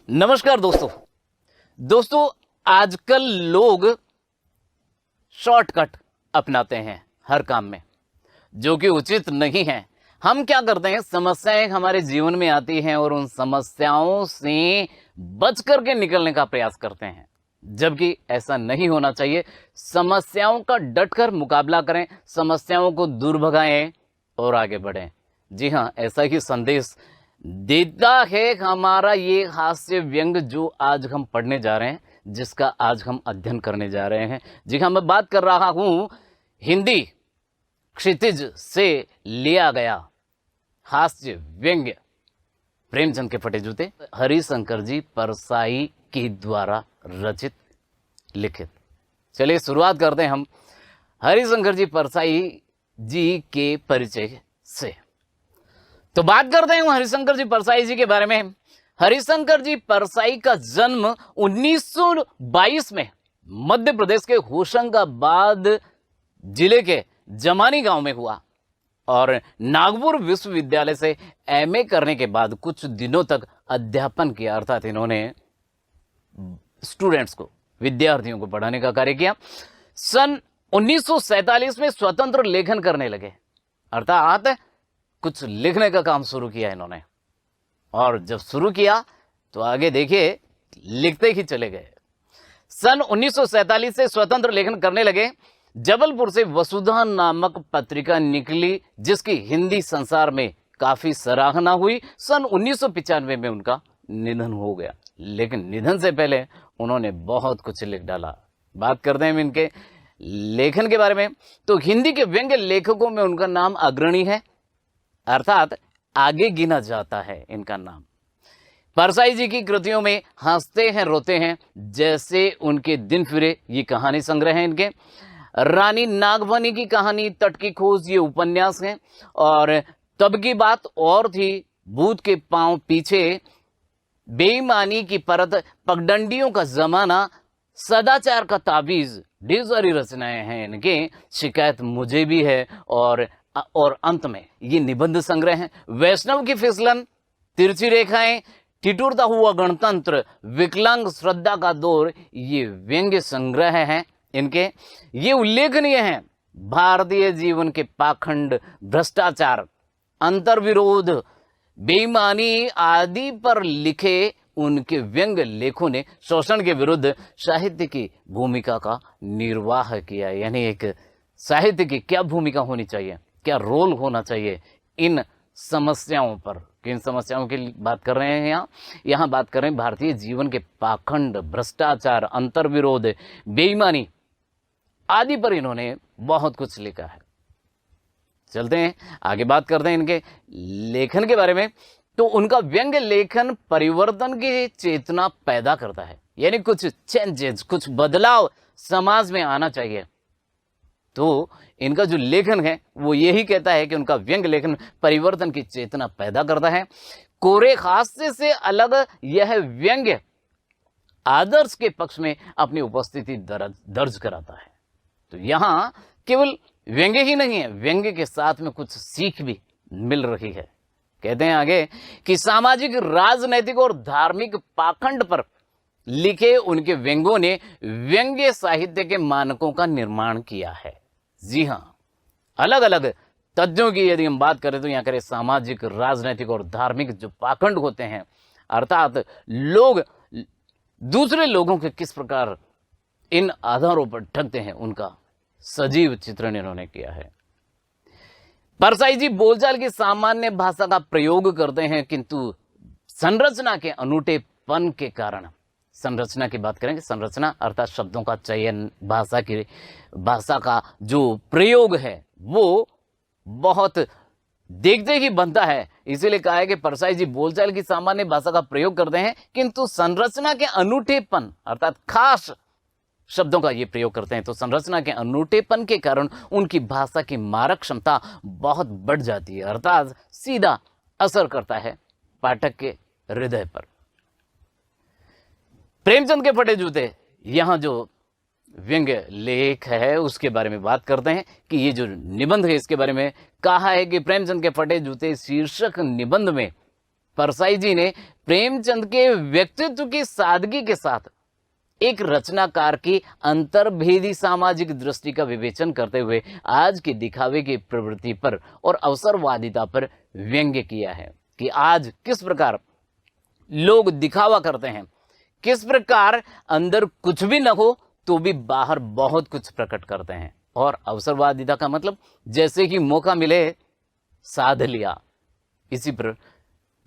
नमस्कार दोस्तों आजकल लोग शॉर्टकट अपनाते हैं हर काम में, जो कि उचित नहीं है। हम क्या करते हैं, समस्याएं हमारे जीवन में आती हैं और उन समस्याओं से बच करके निकलने का प्रयास करते हैं, जबकि ऐसा नहीं होना चाहिए। समस्याओं का डटकर मुकाबला करें, समस्याओं को दूर भगाएं और आगे बढ़ें। जी हाँ, ऐसा ही संदेश देता है हमारा ये हास्य व्यंग जो आज हम पढ़ने जा रहे हैं, जिसका आज हम अध्ययन करने जा रहे हैं। जी हाँ, मैं बात कर रहा हूं हिंदी क्षितिज से लिया गया हास्य व्यंग्य प्रेमचंद के फटे जूते, हरिशंकर जी परसाई के द्वारा रचित लिखित। चलिए शुरुआत करते हैं हम हरिशंकर जी परसाई जी के परिचय से। तो बात करते हैं हरिशंकर जी परसाई जी के बारे में। हरिशंकर जी परसाई का जन्म 1922 में मध्य प्रदेश के होशंगाबाद जिले के जमानी गांव में हुआ और नागपुर विश्वविद्यालय से एमए करने के बाद कुछ दिनों तक अध्यापन किया, अर्थात इन्होंने स्टूडेंट्स को, विद्यार्थियों को पढ़ाने का कार्य किया। सन 1947 में स्वतंत्र लेखन करने लगे, अर्थात कुछ लिखने का काम शुरू किया इन्होंने। और जब शुरू किया तो आगे देखिए, लिखते ही चले गए। सन 1947 से स्वतंत्र लेखन करने लगे। जबलपुर से वसुधा नामक पत्रिका निकली, जिसकी हिंदी संसार में काफी सराहना हुई। सन 1995 में उनका निधन हो गया, लेकिन निधन से पहले उन्होंने बहुत कुछ लिख डाला। बात करते हैं इनके लेखन के बारे में। तो हिंदी के व्यंग्य लेखकों में उनका नाम अग्रणी है, अर्थात आगे गिना जाता है इनका नाम। परसाई जी की कृतियों में हंसते हैं रोते हैं जैसे उनके दिन फिरे, ये कहानी संग्रह है इनके। रानी नागफनी की कहानी, तट की खोज, ये उपन्यास हैं। और तब की बात और थी, भूत के पांव पीछे, बेईमानी की परत, पगडंडियों का जमाना, सदाचार का ताबीज, ढेर सारी रचनाएं हैं इनके। शिकायत मुझे भी है और अंत में ये निबंध संग्रह है। वैष्णव की फिसलन, तिरछी रेखाएं, ठिठुरता हुआ गणतंत्र, विकलांग श्रद्धा का दौर, ये व्यंग्य संग्रह हैं इनके। ये उल्लेखनीय हैं भारतीय जीवन के पाखंड, भ्रष्टाचार, अंतर्विरोध, बेईमानी आदि पर लिखे उनके व्यंग्य लेखों ने शोषण के विरुद्ध साहित्य की भूमिका का निर्वाह किया। यानी एक साहित्य की क्या भूमिका होनी चाहिए, क्या रोल होना चाहिए इन समस्याओं पर। किन समस्याओं की बात कर रहे हैं यहाँ बात कर रहे हैं भारतीय जीवन के पाखंड, भ्रष्टाचार, अंतर्विरोध, बेईमानी आदि पर इन्होंने बहुत कुछ लिखा है। चलते हैं आगे, बात करते हैं इनके लेखन के बारे में। तो उनका व्यंग्य लेखन परिवर्तन की चेतना पैदा करता है, यानी कुछ चेंजेस, कुछ बदलाव समाज में आना चाहिए। तो इनका जो लेखन है वो यही कहता है कि उनका व्यंग्य लेखन परिवर्तन की चेतना पैदा करता है। कोरे हास्य से अलग यह व्यंग्य आदर्श के पक्ष में अपनी उपस्थिति दर्ज कराता है। तो यहाँ केवल व्यंग्य ही नहीं है, व्यंग्य के साथ में कुछ सीख भी मिल रही है। कहते हैं आगे कि सामाजिक, राजनैतिक और धार्मिक पाखंड पर लिखे उनके व्यंग्यों ने व्यंग्य साहित्य के मानकों का निर्माण किया है। जी हाँ, अलग अलग तथ्यों की यदि हम बात करें तो यहाँ करें सामाजिक, राजनैतिक और धार्मिक जो पाखंड होते हैं, अर्थात लोग दूसरे लोगों के किस प्रकार इन आधारों पर ठगते हैं, उनका सजीव चित्रण इन्होंने किया है। परसाई जी बोलचाल की सामान्य भाषा का प्रयोग करते हैं, किंतु संरचना के अनूठेपन के कारण, संरचना की बात करेंगे, संरचना अर्थात शब्दों का चयन, भाषा का जो प्रयोग है वो बहुत देखते ही बनता है। इसीलिए कहा है कि परसाई जी बोलचाल की सामान्य भाषा का प्रयोग करते हैं, किंतु संरचना के अनूठेपन अर्थात खास शब्दों का ये प्रयोग करते हैं। तो संरचना के अनूठेपन के कारण उनकी भाषा की मारक क्षमता बहुत बढ़ जाती है, अर्थात सीधा असर करता है पाठक के हृदय पर। प्रेमचंद के फटे जूते, यहां जो व्यंग्य लेख है उसके बारे में बात करते हैं कि ये जो निबंध है इसके बारे में कहा है कि प्रेमचंद के फटे जूते शीर्षक निबंध में परसाई जी ने प्रेमचंद के व्यक्तित्व की सादगी के साथ एक रचनाकार की अंतर्भेदी सामाजिक दृष्टि का विवेचन करते हुए आज के दिखावे की प्रवृत्ति पर और अवसरवादिता पर व्यंग्य किया है कि आज किस प्रकार लोग दिखावा करते हैं, किस प्रकार अंदर कुछ भी न हो तो भी बाहर बहुत कुछ प्रकट करते हैं। और अवसरवादिता का मतलब जैसे कि मौका मिले साध लिया। इसी पर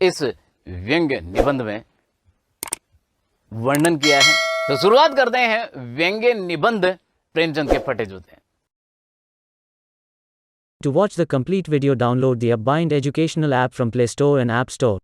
इस व्यंग्य निबंध में वर्णन किया है। तो शुरुआत करते हैं व्यंग्य निबंध प्रेमचंद के फटे जूते। To watch the complete video, download the UpBind educational app from Play Store and App Store.